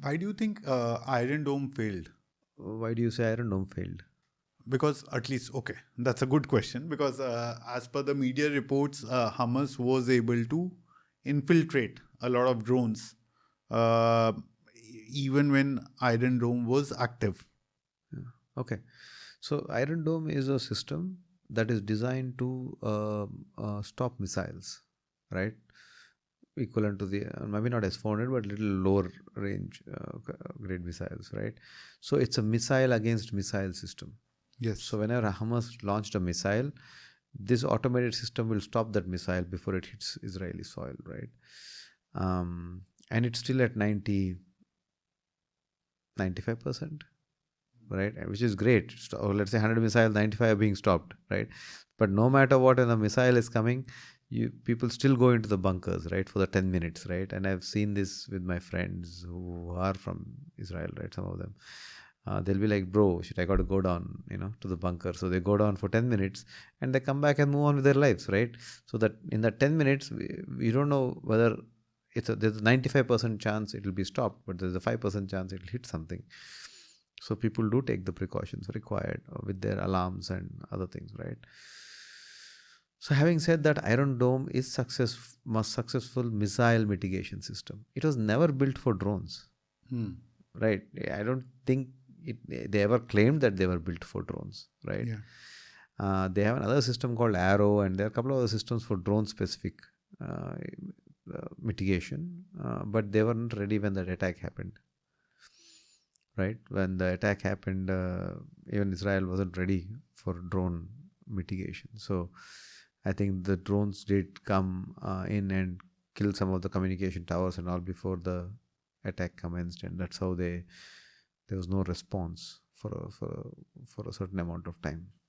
Why do you think Iron Dome failed? Why do you say Iron Dome failed? Because at least, okay, that's a good question. Because as per the media reports, Hamas was able to infiltrate a lot of drones, uh, even when Iron Dome was active. Okay, so Iron Dome is a system that is designed to stop missiles, right? Equivalent to the maybe not S-400 but little lower range grade missiles, right? So it's a missile against missile system. Yes. So whenever Hamas launched a missile, this automated system will stop that missile before it hits Israeli soil, right? And it's still at 95%, right? Which is great. Let's say 100 missiles, 95 are being stopped, right? But no matter what, when the missile is coming, people still go into the bunkers, right, for the 10 minutes, right? And I've seen this with my friends who are from Israel, right? Some of them. They'll be like, bro, shit, I got to go down, to the bunker. So they go down for 10 minutes and they come back and move on with their lives, right? So that in that 10 minutes, we don't know whether there's a 95% chance it will be stopped, but there's a 5% chance it will hit something. So people do take the precautions required with their alarms and other things, right? So having said that, Iron Dome is most successful missile mitigation system. It was never built for drones, Hmm. right? I don't think they ever claimed that they were built for drones, right? Yeah. They have another system called Arrow, and there are a couple of other systems for drone specific mitigation, but they weren't ready when that attack happened, right? When the attack happened, even Israel wasn't ready for drone mitigation. So I think the drones did come in and kill some of the communication towers and all before the attack commenced, and that's how there was no response for a certain amount of time.